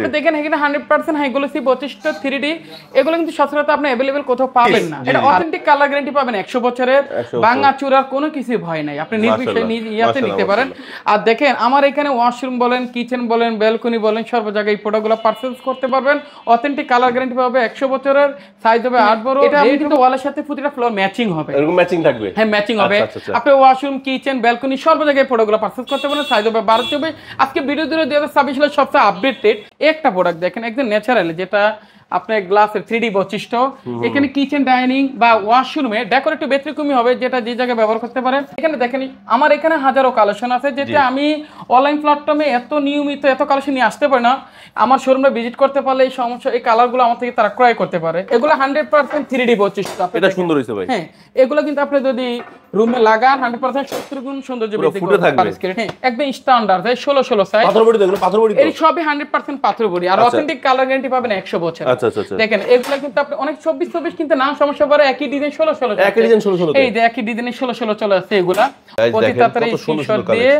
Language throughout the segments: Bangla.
আপনি দেখেন এখানে 100% হাই গ্লোসি বৈশিষ্ট্য 3D এগুলো কিন্তু সচরাচর আপনি अवेलेबल কোথাও পাবেন না। এটা অথেন্টিক কালার গ্যারান্টি পাবেন 100 বছরের, ভাঙা চূড়ার কোনো কিছু ভয় নাই, আপনি নির্বিঘ্নে ইয়াতে নিতে পারেন। আর দেখেন আমার এখানে ওয়াশরুম বলেন, কিচেন বলেন, ব্যালকনি বলেন, সর্ব জায়গায় এই প্রোডাক্টগুলো পারচেজ করতে পারবেন। অথেন্টিক কালার গ্যারান্টি পাবে 100 বছরের, সাইজ হবে 8 বড়। এটা আপনি কিন্তু ওয়ালের সাথে প্রতিটা ফ্লোর ম্যাচিং হবে, এরকম ম্যাচিং থাকবে। হ্যাঁ ম্যাচিং হবে। আপনি ওয়াশরুম, কিচেন, ব্যালকনি সর্ব জায়গায় প্রোডাক্টগুলো পারচেজ করতে পারেন, সাইজ হবে 12 24। আজকে ভিডিও দিলে 2026 সালের সবচেয়ে আপডেটেড একটা প্রোডাক্ট দেখেন, একদম ন্যাচারাল, যেটা আপনার গ্লাসের 3D বৈশিষ্ট্য। এখানে কিচেন, ডাইনিং বা ওয়াশরুমে ডেকোরেটিভ ব্যতিক্রমী হবে, যেটা যে জায়গায় ব্যবহার করতে পারেন। এখানে দেখেন আমার এখানে হাজারো কালেকশন আছে, যেটা আমি অনলাইন প্ল্যাটফর্মে এত নিয়মিত এত কালেকশন নিয়ে আসতে পারি না। আমার শোরুমে ভিজিট করতে পারলে এই সমস্যা, এই কালারগুলো আমার থেকে তারা ক্রয় করতে পারে। এগুলো 100% 3D বৈশিষ্ট্য। এটা সুন্দর হইছে ভাই। হ্যাঁ, এগুলো কিন্তু আপনি যদি রুমে লাগান 100% 70 গুণ সৌন্দর্য বৃদ্ধি করবে। হ্যাঁ, একদম স্ট্যান্ডার্ড 16 সাইজ। পাথর বডি দেখুন, পাথর বডি এই সবই 100% পাথর বডি। আর অথেন্টিক কালার গ্যারান্টি পাবেন 100 বছর। আচ্ছা আচ্ছা আচ্ছা। দেখেন এগুলো কিন্তু আপনি অনেক 24 কিন্তু না সমস্যা পড়ে, একই ডিজাইন 16 একই ডিজাইন 16 এই যে একই ডিজাইনে 16 চলে আসছে। এগুলা অতি তাড়াতাড়ি স্ক্রিনশট দিয়ে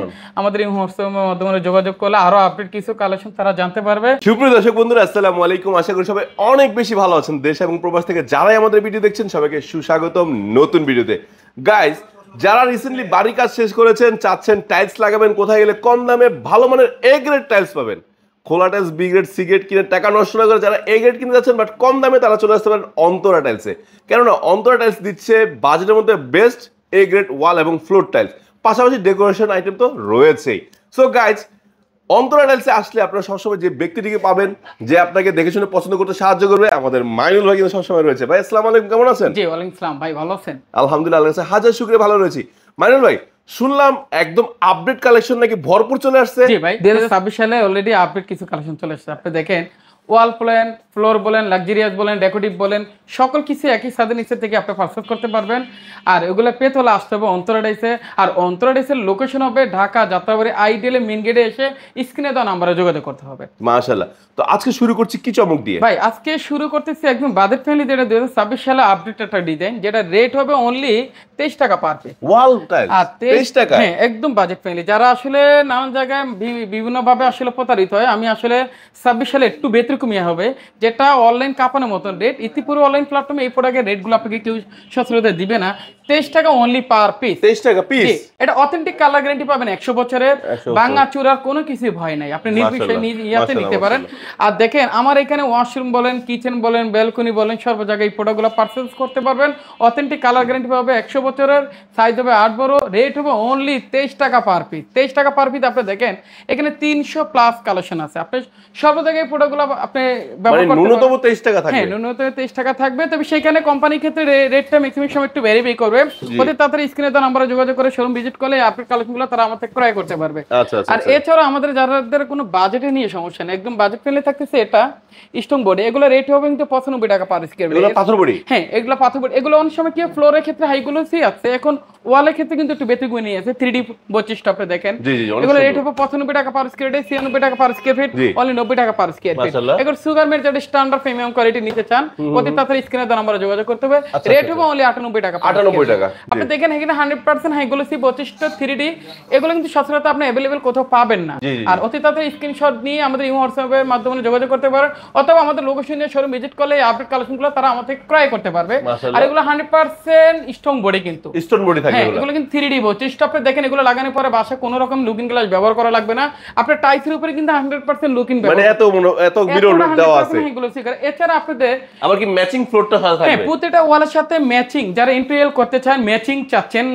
আমাদের এই হোয়াটসঅ্যাপের মাধ্যমে যোগাযোগ করলে আরো আপডেট কিছু কালেকশন তারা জানতে পারবে। সুপ্রিয় দর্শক বন্ধুরা, আসসালামু আলাইকুম। আশা করি সবাই অনেক বেশি ভালো আছেন। দেশ এবং প্রবাস থেকে যারাই আমাদের ভিডিও দেখছেন সবাইকে সুস্বাগতম নতুন ভিডিওতে। গাইস, যারা রিসেন্টলি বাড়ি কাজ শেষ করেছেন, চাচ্ছেন টাইলস লাগাবেন, কোথায় গেলে কম দামে ভালো মানের এ গ্রেড টাইলস পাবেন, খোলা tiles, B grade, C grade কিনে টাকা নষ্ট না করে যারা এ গ্রেড কিনতে যাচ্ছেন বাট কম দামে, তারা চলে আসতে পারেন অন্তরা টাইলসে। কেননা অন্তরা টাইলস দিচ্ছে বাজেটের মধ্যে বেস্ট এ গ্রেড ওয়াল এবং ফ্লোর টাইলস, পাশাপাশি ডেকোরেশন আইটেম তো রয়েছেই। সো গাইজ, অন্তরা টাইলসে আসলে আপনারা সবসময় যে ব্যক্তিটিকে পাবেন যে আপনাকে দেখে শুনে পছন্দ করতে সাহায্য করবে, আমাদের মাইনুল ভাই কিন্তু সবসময় রয়েছে। ভাই আসসালামু আলাইকুম, কেমন আছেন? জি ওয়ালাইকুম আসসালাম ভাই, ভালো আছেন? আলহামদুলিল্লাহ, আল্লাহর কাছে হাজার শুকরিয়া, ভালো রয়েছি। মাইনুল ভাই, শুনলাম একদম আপডেট কালেকশন নাকি ভরপুর চলে আসছে। জি ভাই, 2026 সালে অলরেডি আপডেট কিছু কালেকশন চলে আসছে। আপনি দেখেন ওয়াল বলেন, ফ্লোর বলেন, লাক্সারিয়াস বলেন, ডেকোরেটিভ বলেন, সকল কিছু একই ছাদের নিচে থেকে আপনি পারচেজ করতে পারবেন। আর এগুলো পেতে হলে আসতে হবে অন্তরা টাইলসে। আর অন্তরা টাইলসের লোকেশন হবে ঢাকা যাত্রাবাড়ি আইডিয়ালে মেইন গেটে এসে স্ক্রিনে দেওয়া নাম্বারে যোগাযোগ করতে হবে। মাশাআল্লাহ। তো আজকে শুরু করছি কি চমক দিয়ে? ভাই আজকে শুরু করতেছি একদম বাজেট ফ্রেন্ডলি, যেটা 2026 সালে আপডেট একটা ডিজাইন, যেটা রেট হবে অনলি 23 টাকা পার পিস। ওয়াল টাইলস 23 টাকা? হ্যাঁ, একদম বাজেট ফ্রেন্ডলি। যারা আসলে নানান জায়গায় বিভিন্ন ভাবে আসলে প্রতারিত হয়, আমি আসলে 26 সালে একটু ব্যতিক্রমী হবে, যেটা অনলাইন কাঁপানোর মতন রেট। ইতিপূর্বে অনলাইন প্ল্যাটফর্মে এই প্রোডাক্টের রেটগুলো আপনাকে কেউ সচরাচর দিবে না। 23 টাকা অনলি পার পিস। 23 টাকা পিস। এটা অথেন্টিক কালার গ্যারান্টি পাবেন 100 বছরের, ভাঙা চূড়ার কোনো কিছু ভয় নাই, আপনি নির্বিঘ্নে ইয়াতে নিতে পারেন। আর দেখেন আমার এখানে ওয়াশরুম বলেন, কিচেন বলেন, ব্যালকনি বলেন, সর্ব জায়গায় এই প্রোডাক্টগুলো পারচেজ করতে পারবেন। অথেন্টিক কালার গ্যারান্টি পাবে 100 বছরের, সাইজ হবে 8 বড়, রেট হবে অনলি 23 টাকা পার পিস। 23 টাকা পার পিস। আপনি দেখেন এখানে 300 প্লাস কালেকশন আছে, আপনি সর্ব জায়গায় প্রোডাক্টগুলো আপনি ব্যবহার করতে পারবেন। ন্যূনতম 23 টাকা থাকবে। হ্যাঁ, ন্যূনতম 23 টাকা থাকবে। তবে সেখানে কোম্পানির ক্ষেত্রে রেটটা ম্যাক্সিমাম সময় একটু ভেরিফাই করবে। প্রতি তাড়াতাড়ি স্ক্রিনে দেওয়া নাম্বারে যোগাযোগ করে শোরুম ভিজিট করলে আপনার কালেকশনগুলো তারা আমাদের ক্রয় করতে পারবে। আর এছাড়া আমাদের যাদের কোনো বাজেটে নিয়ে সমস্যা নেই, একদম বাজেট ফ্রেন্ডলি থাকতেছে এটা স্টোন বডি। এগুলো রেট হবে কিন্তু 95 টাকা পার স্কয়ার ফিট। এগুলো পাথর বডি? হ্যাঁ, এগুলো পাথর বডি। এগুলো অনেক সময় কি ফ্লোরের ক্ষেত্রে হাইগুলোসি আছে, এখন ওয়ালের ক্ষেত্রে কিন্তু একটু ব্যতিক্রমী নিয়ে আছে 3D বৈশিষ্ট্য। আপনি দেখেন এগুলো রেট হবে 95 টাকা পার স্কয়ার ফিট, 96 টাকা পার স্কয়ার ফিট, অনলি 90 টাকা পার স্কয়ার ফিট। এগুলো সুগার মেট যেটা স্ট্যান্ডার্ড প্রিমিয়াম কোয়ালিটি নিতে চান, প্রতি তাড়াতাড়ি স্ক্রিনে দেওয়া নাম্বারে যোগাযোগ করতে হবে। রেট হবে অনলি 98 টাকা। 98 টাকা। আপনি দেখেন এখানে 100% হাইগুলোসি বৈশিষ্ট্য 3D এগুলো কিন্তু সচরাচর আপনি अवेलेबल কোথাও পাবেন না। আর অতি তাড়াতাড়ি স্ক্রিনশট নিয়ে আমাদের এই হোয়াটসঅ্যাপের মাধ্যমে যোগাযোগ করতে পারেন, অথবা আমাদের লোকেশনে শোরুম ভিজিট করলে এই আপডেট কালেকশনগুলো তারা আমাদের থেকে ক্রয় করতে পারবে। আর এগুলো 100% স্টোন বডি, কিন্তু স্টোন বডি থাকবে। এগুলো কিন্তু 3D বৈশিষ্ট্য। আপনি দেখেন এগুলো লাগানোর পরে বাসা কোনো রকম লুকিং গ্লাস ব্যবহার করা লাগবে না, আপনার টাইলসের উপরে কিন্তু 100% লুকিং ব্যবহার, মানে এত মিরর দেওয়া আছে। এছাড়া আপনাদের আবার কি ম্যাচিং ফ্লোরটা থাকবে? হ্যাঁ, প্রতিটা ওয়ালের সাথে ম্যাচিং, যারা ইন্টেরিয়র করতে চান, ম্যাচিং চাচ্ছেন,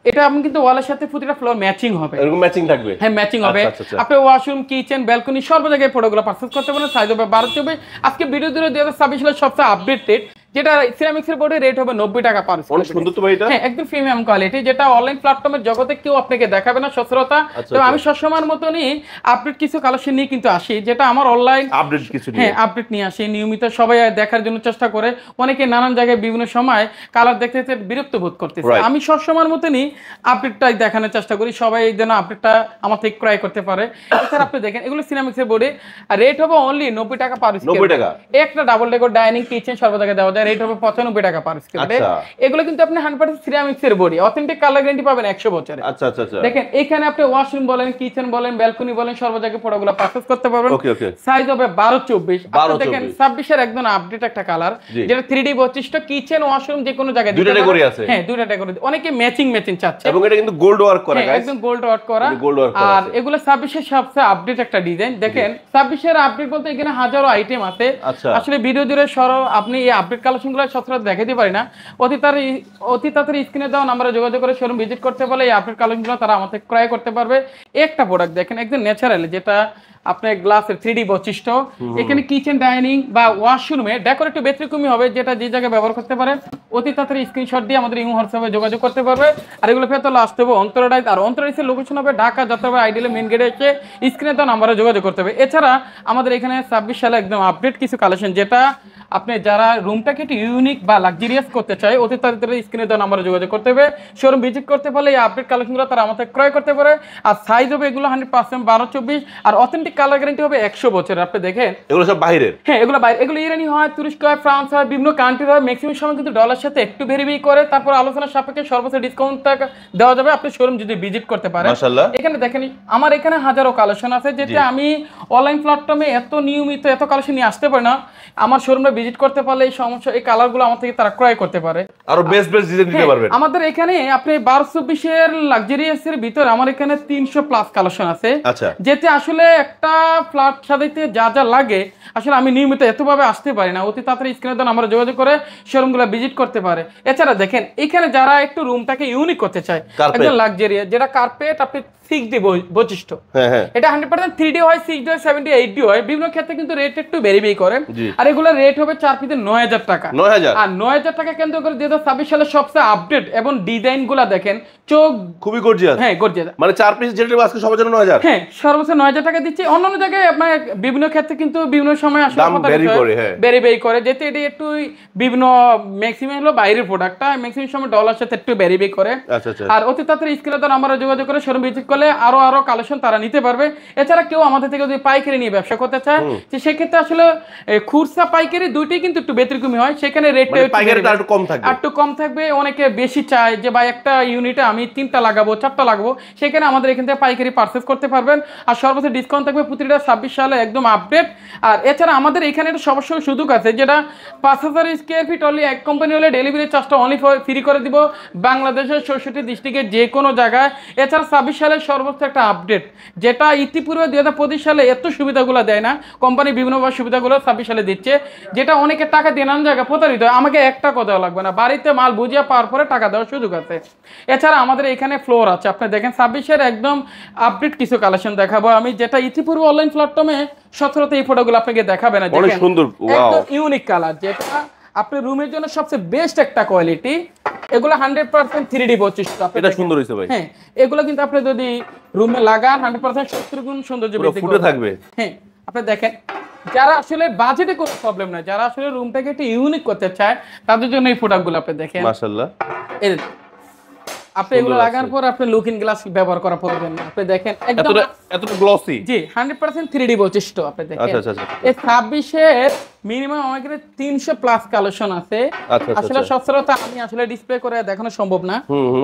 এটা আপনি কিন্তু ওয়ালের সাথে প্রতিটা ফ্লোর ম্যাচিং হবে। এরকম ম্যাচিং থাকবে? হ্যাঁ, ম্যাচিং হবে। আপনি ওয়াশরুম, কিচেন, ব্যালকনি সর্ব জায়গায় প্রোডাক্টগুলো পারচেজ করতে পারেন, সাইজ হবে 12 24। আজকে ভিডিও দিলে 2026 সালের সবচেয়ে আপডেটেড, যেটা সিরামিক্সের বোর্ডে রেট হবে 90 টাকা পার স্কয়ার ফিট। সুন্দর তো ভাই এটা। হ্যাঁ, একদম প্রিমিয়াম কোয়ালিটি, যেটা অনলাইন প্ল্যাটফর্মের জগতে কেউ আপনাকে দেখাবে না সচরাচর। তো আমি সবসময়ের মতনই আপডেট কিছু কালেকশন নিয়ে কিন্তু আসি, যেটা আমার অনলাইন আপডেট কিছু নিয়ে। হ্যাঁ, আপডেট নিয়ে আসি নিয়মিত, সবাই দেখার জন্য চেষ্টা করে। অনেকে নানান জায়গায় বিভিন্ন সময় কালার দেখতে দেখতে বিরক্ত বোধ করতেছে, আমি সবসময়ের মতনই আপডেটটাই দেখানোর চেষ্টা করি, সবাই যেন আপডেটটা আমার থেকে ক্রয় করতে পারে। এছাড়া আপনি দেখেন এগুলো সিরামিক্সের বোর্ডে রেট হবে অনলি 90 টাকা পার স্কয়ার ফিট। একটা ডাবল ডেকর ডাইনিং, কিচেন সর্ব জায়গায় দেওয়া যায় এটা রেট হবে 95 টাকা পার স্কয়ার ফিট। এগুলো কিন্তু আপনি 100% সিরামিক্স এর বডি, অথেন্টিক কালার গ্যারান্টি পাবেন 100 বছরের। আচ্ছা আচ্ছা আচ্ছা। দেখেন এখানে আপনি ওয়াশরুম বলেন, কিচেন বলেন, ব্যালকনি বলেন, সর্ব জায়গায় প্রোডাক্টগুলো পারচেজ করতে পারবেন। ওকে ওকে। সাইজ হবে 12-24। আপনি দেখেন 26 এর একদম আপডেট একটা কালার, যেটা 3D বৈশিষ্ট্য, কিচেন ওয়াশরুম যে কোনো জায়গায় দিতে পারবেন। দুইটা আছে। হ্যাঁ, দুইটা করে। অনেকে ম্যাচিং চাচ্ছে এবং এটা কিন্তু গোল্ড ওয়ার্ক করা গাইস, একদম গোল্ড ওয়ার্ক করা। আর এগুলো 26 এর সবচেয়ে আপডেট একটা ডিজাইন। দেখেন 26 এর আপডেট বলতে এখানে হাজারো আইটেম আছে। আসলে ভিডিও জুড়ে আপনি এই আপডেট কালেকশনগুলো সচরাচর দেখাতে পারি না। অতি তাড়াতাড়ি স্ক্রিনে দাও নাম্বারে যোগাযোগ করে শোরুম ভিজিট করতে পারলে এই আপডেট কালেকশনগুলো তারা আমাদের ক্রয় করতে পারবে। একটা প্রোডাক্ট দেখেন একদম ন্যাচারাল, যেটা আপনার গ্লাসের 3D বৈশিষ্ট্য। এখানে কিচেন, ডাইনিং বা ওয়াশরুমে ডেকোরেটিভ ব্যতিক্রমী হবে, যেটা যে জায়গায় ব্যবহার করতে পারেন। অতি তাড়াতাড়ি স্ক্রিনশট দিয়ে আমাদের ইমো হোয়াটসঅ্যাপে যোগাযোগ করতে পারবে। আর এগুলো পেতে আসতে হবে অন্তরাইজ, আর অন্তরাইজের লোকেশন হবে ঢাকা যাত্রাবাড়ি আইডিয়াল মেইন গেটে এসে স্ক্রিনে তো নাম্বারে যোগাযোগ করতে হবে। এছাড়া আমাদের এখানে 26 সালে একদম আপডেট কিছু কালেকশন, যেটা আপনি যারা রুমটাকে একটু ইউনিক বা লাক্সারিয়াস করতে চায় অতি তাড়াতাড়ি স্ক্রিনে দেওয়া নাম্বারে যোগাযোগ করতে হবে। শোরুম ভিজিট করতে পারলে এই আপডেট কালেকশনগুলো তারা আমাদের ক্রয় করতে পারে। আর সাইজ হবে এগুলো 100% 12-24, আর অথেন্টিক কালার গ্যারান্টি হবে 100 বছরের। আপনি দেখেন এগুলো সব বাইরের। হ্যাঁ, এগুলো বাইরে, এগুলো ইরানি হয়, তুরস্ক হয়, ফ্রান্স হয়, বিভিন্ন কান্ট্রি হয়। ম্যাক্সিমাম সময় কিন্তু ডলার সাথে একটু ভেরিফাই করে তারপর আলোচনার সাপেক্ষে সর্বোচ্চ ডিসকাউন্ট দেওয়া যাবে। আপনি শোরুম যদি ভিজিট করতে পারেন। মাশাআল্লাহ। এখানে দেখেন আমার এখানে হাজারো কালেকশন আছে, যেটা আমি অনলাইন প্ল্যাটফর্মে এত নিয়মিত এত কালেকশন নিয়ে আসতে পারি না। আমার শোরুমে ভিজিট করতে পারলে এই সমস্যা এই কালারগুলো আমার থেকে তারা ক্রয় করতে পারে। আরো বেস্ট ডিজাইন দিতে পারবেন। আমাদের এখানে আপনি 12-24 এর লাক্সারিয়াস এর ভিতর আমার এখানে 300 প্লাস কালেকশন আছে। আচ্ছা। যেতে আসলে একটা ফ্ল্যাট সাজাইতে যা যা লাগে আসলে আমি নিয়মিত এতভাবে আসতে পারি না। অতি তাড়াতাড়ি স্ক্রিনে দেন আমরা যোগাযোগ করে শোরুমগুলো ভিজিট করতে পারে। এছাড়া দেখেন এখানে যারা একটু রুমটাকে ইউনিক করতে চায়, একদম লাক্সারিয়াস, যেটা কার্পেট আপনি 6D বৈশিষ্ট্য, এটা 100% 3D হয়, 6D হয়, 7D 8D হয়। বিভিন্ন ক্ষেত্রে কিন্তু রেট একটু ভেরিফাই করে। আর এগুলোর রেট হবে 4 পিসে 9000 টাকা। 9000। আর 9000 টাকা কেন্দ্র করে 2026 সালে সবচেয়ে আপডেট এবং ডিজাইনগুলো দেখেন চোখ খুবই গর্জিয়াস। হ্যাঁ, গর্জিয়াস। মানে 4 পিস যেটা আজকে সবার জন্য 9000। হ্যাঁ, সর্বোচ্চ 9000 টাকা দিচ্ছি। অন্যান্য জায়গায় আপনার বিভিন্ন ক্ষেত্রে কিন্তু বিভিন্ন সময় আসলে দাম ভেরিফাই করে, যেতে এটা একটু বিভিন্ন ম্যাক্সিমাম হলো বাইরের প্রোডাক্টটা, ম্যাক্সিমাম সময় ডলার সাথে একটু ভেরিফাই করে। আর অতি তাড়াতাড়ি স্ক্রিনে তো আমরা যোগাযোগ করে শোরুম ভিজিট করলে আরো কালেকশন তারা নিতে পারবে। এছাড়া কেউ আমাদের থেকে যদি পাইকারি নিয়ে ব্যবসা করতে চায়, যে সেক্ষেত্রে আসলে খুচরা পাইকারি দুইটাই কিন্তু একটু ব্যতিক্রমী হয়। সেখানে রেটটা একটু কম থাকবে। অনেকে বেশি চায় যে ভাই একটা ইউনিটে আমি 3টা লাগাবো, 4টা লাগাবো, সেখানে আমাদের এখান থেকে পাইকারি পারচেজ করতে পারবেন। আর সর্বোচ্চ ডিসকাউন্ট থাকবে প্রতিটা 26 সালে একদম আপডেট। আর এছাড়া আমাদের এখানে একটা সমস্যার সুযোগ আছে, যেটা 5000 স্কয়ার ফিট অনলি এক কোম্পানি হলে ডেলিভারি চার্জটা অনলি ফ্রি করে দিব বাংলাদেশের 64 ডিস্ট্রিক্টের যে কোনো জায়গায়। এছাড়া 26 সালের সর্বোচ্চ একটা আপডেট, যেটা ইতিপূর্বে 2025 সালে এত সুবিধাগুলো দেয় না, কোম্পানি বিভিন্নভাবে সুবিধাগুলো 26 সালে দিচ্ছে, যেটা অনেকে টাকা দিয়ে নানান জায়গায় প্রতারিত হয়। আমাকে 1 টাকা দেওয়া লাগবে না, বাড়িতে মাল বুঝিয়ে পাওয়ার পরে টাকা দেওয়ার সুযোগ আছে। এছাড়া আমাদের এখানে ফ্লোর আছে। আপনি দেখেন 26 এর একদম আপডেট কিছু কালেকশন দেখাবো আমি, যেটা ইতিপূর্বে অনলাইন প্ল্যাটফর্মে সচরাচর এই ফটোগুলো আপনাকে দেখাবে না। অনেক সুন্দর, একদম ইউনিক কালার, যেটা আপনার রুমের জন্য সবচেয়ে বেস্ট একটা কোয়ালিটি। এগুলো 100% 3D বৈশিষ্ট্য। এটা সুন্দর হইছে ভাই। হ্যাঁ, এগুলো কিন্তু আপনি যদি রুমে লাগান 100% 70 গুণ সৌন্দর্য বৃদ্ধি ফুটে থাকবে। হ্যাঁ, আপনি দেখেন যারা আসলে বাজেটে কোনো প্রবলেম নাই, যারা আসলে রুমটাকে একটু ইউনিক করতে চায় তাদের জন্য এই প্রোডাক্টগুলো আপনি দেখেন। মাশাআল্লাহ। আপনি এগুলো লাগানোর পর আপনি লুকিং গ্লাস ব্যবহার করা প্রয়োজন না। আপনি দেখেন একদম এতটা গ্লসি। জি, 100% 3D বৈশিষ্ট্য। আপনি দেখেন আচ্ছা আচ্ছা। এই 26 এর মিনিমাম আমাদের 300 প্লাস কালেকশন আছে। আসলে সচরাচর আমি আসলে ডিসপ্লে করে দেখানো সম্ভব না।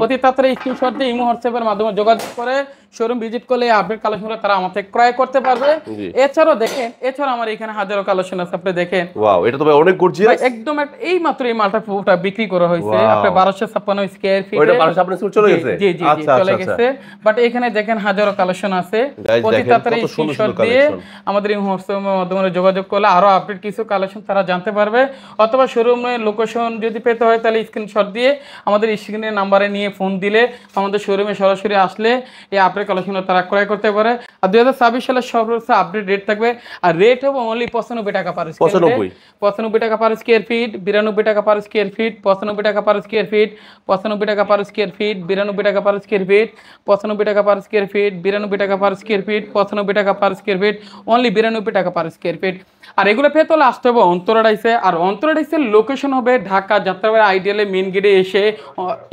অতি তাড়াতাড়ি স্ক্রিনশট দিয়ে ইমো হোয়াটসঅ্যাপের মাধ্যমে যোগাযোগ করে শোরুম ভিজিট করলে আপডেট কালেকশনগুলো তারা আমাদের ক্রয় করতে পারবে। এছাড়াও দেখেন, এছাড়া আমার এখানে হাজারো কালেকশন আছে। আপনি দেখেন, ওয়াও, এটা তো ভাই অনেক গর্জিয়াস। একদম এই মাত্র এই মালটা পুরোটা বিক্রি করা হয়েছে আপনি 1256 স্কয়ার ফিট। ওইটা 1256 চলে গেছে। জি জি, চলে গেছে। বাট এখানে দেখেন হাজারো কালেকশন আছে। অতি তাড়াতাড়ি স্ক্রিনশট দিয়ে আমাদের এই হোয়াটসঅ্যাপের মাধ্যমে যোগাযোগ করলে আরো আপডেট কিছু কালেকশন তারা জানতে পারবে। অথবা শোরুমের লোকেশন যদি পেতে হয় তাহলে স্ক্রিনশট দিয়ে আমাদের স্ক্রিনের নাম্বারে নিয়ে ফোন দিলে আমাদের শোরুমে সরাসরি আসলে এই আপডেট কালেকশন তারা ক্রয় করতে পারে। আর 2026 সালের সর্বোচ্চ আপডেট রেট থাকবে। আর রেট হবে অনলি 95 টাকা পার স্কয়ার ফিট। 95 টাকা পার স্কয়ার ফিট, 92 টাকা পার স্কয়ার ফিট, 95 টাকা পার স্কয়ার ফিট, 95 টাকা পার স্কয়ার ফিট, 92 টাকা পার স্কয়ার ফিট, 95 টাকা পার স্কয়ার ফিট, 92 টাকা পার স্কয়ার ফিট, 95 টাকা পার স্কয়ার ফিট, অনলি 92 টাকা পার স্কয়ার ফিট। আর এগুলো পেতে হলে আসতে হবে অন্তরা টাইলসে। আর অন্তরা টাইলসের লোকেশন হবে ঢাকা যাত্রাবাড়ি আইডিয়ালে মেন গেটে এসে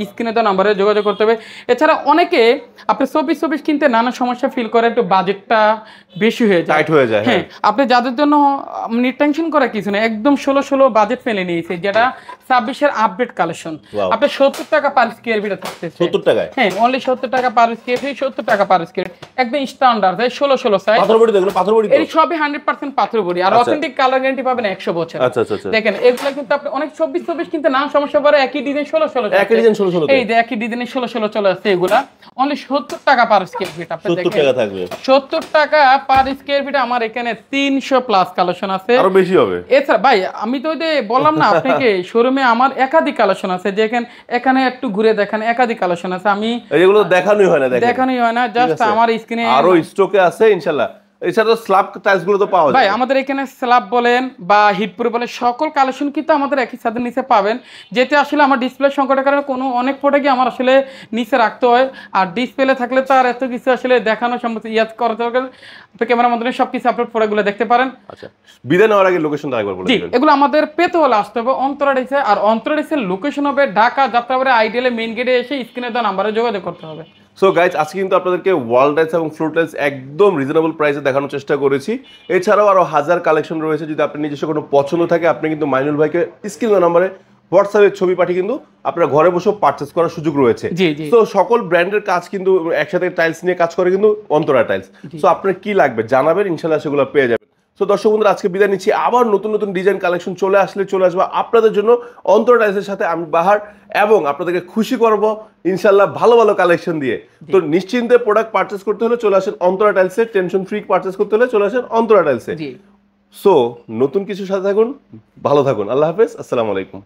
স্ক্রিনে দেওয়া নাম্বারে যোগাযোগ করতে হবে। এছাড়া অনেকে আপনি 24 কিনতে নানা সমস্যা ফিল করে, একটু বাজেটটা বেশি হয়ে যায়, টাইট হয়ে যায়। হ্যাঁ, আপনি যাদের জন্য টেনশন করা কিছু না, একদম 16 বাজেট ফেলে নিয়েছে, যেটা 26-এর আপডেট কালেকশন। আপনি 70 টাকা পার স্কয়ার ফিট থাকছে। 70 টাকায়? হ্যাঁ, অনলি 70 টাকা পার স্কয়ার ফিট, 70 টাকা পার স্কয়ার ফিট, একদম স্ট্যান্ডার্ড 16 সাইজ। পাথর বডি দেখুন, পাথর বডি এই সবই 100% পাথর বডি। আর অথেন্টিক কালার গ্যারান্টি পাবেন 100 বছর। আচ্ছা আচ্ছা আচ্ছা। দেখেন এগুলা কিন্তু আপনি অনেক 24 কিনতে না সমস্যা পড়ে, একই ডিজাইন 16 একই ডিজাইন 16 এই যে একই ডিজাইনে 16 চলে আসছে। এগুলা অনলি 70 টাকা পার স্কয়ার ফিট। আপনি 70 দেখেন টাকা থাকবে, 70 টাকা পার স্কয়ার ফিট। আমার এখানে 300 প্লাস কালেকশন আছে, আরো বেশি হবে। এছাড়া ভাই আমি তো ওই যে বললাম না আপনাকে, শোরুমে আমার একাধিক কালেকশন আছে, যেখানে এখানে একটু ঘুরে দেখেন একাধিক কালেকশন আছে। আমি এগুলো দেখানোই হয় না, দেখানোই হয় না, জাস্ট আমার স্ক্রিনে আরো স্টকে আছে ইনশাআল্লাহ। এছাড়া স্ল্যাব টাইলস গুলো তো পাওয়া যায় ভাই। আমাদের এখানে স্ল্যাব বলেন বা হিটপ্রুফ বলেন, সকল কালেকশন কিন্তু আমাদের একই ছাদের নিচে পাবেন। যেতে আসলে আমার ডিসপ্লে সংকটের কারণে কোনো অনেক প্রোডাক্টই আমার আসলে নিচে রাখতে হয়, আর ডিসপ্লে থাকলে তো আর এত কিছু আসলে দেখানো সম্ভব ইয়াদ করতে হবে। আপনি ক্যামেরার মাধ্যমে সবকিছু আপনার প্রোডাক্টগুলো দেখতে পারেন। আচ্ছা, বিদায় নেওয়ার আগে লোকেশনটা একবার বলে দিবেন। এগুলো আমাদের পেতে হলে আসতে হবে অন্তরা টাইলসে। আর অন্তরা টাইলসের লোকেশন হবে ঢাকা যাত্রাবাড়ি আইডিয়ালে মেইন গেটে এসে স্ক্রিনে দেওয়া নাম্বারে যোগাযোগ করতে হবে। সো গাইজ, আজকে কিন্তু আপনাদেরকে ওয়াল টাইলস এবং ফ্লোর টাইলস একদম রিজনেবল প্রাইসে দেখানোর চেষ্টা করেছি। এছাড়াও আরো হাজার কালেকশন রয়েছে। যদি আপনার নিজস্ব কোনো পছন্দ থাকে, আপনি কিন্তু মাইনুল ভাইকে স্ক্রিনে নাম্বারে হোয়াটসঅ্যাপে ছবি পাঠিয়ে কিন্তু আপনার ঘরে বসে পারচেজ করার সুযোগ রয়েছে। তো সকল ব্র্যান্ডের কাজ কিন্তু একসাথে টাইলস নিয়ে কাজ করে কিন্তু অন্তরা টাইলস। সো আপনার কি লাগবে জানাবেন, ইনশাআল্লাহ সেগুলো পেয়ে যাবেন। সো দর্শক বন্ধুরা, আজকে বিদায় নিচ্ছি। আবার নতুন নতুন ডিজাইন কালেকশন চলে আসবে আপনাদের জন্য অন্তরা টাইলসের সাথে আমি বাহার, এবং আপনাদেরকে খুশি করব ইনশাআল্লাহ ভালো ভালো কালেকশন দিয়ে। তো নিশ্চিন্তে প্রোডাক্ট পারচেজ করতে হলে চলে আসেন অন্তরা টাইলসে, টেনশন ফ্রি পারচেজ করতে হলে চলে আসেন অন্তরা টাইলসে। সো নতুন কিছুর সাথে থাকুন, ভালো থাকুন, আল্লাহ হাফেজ, আসসালামু আলাইকুম।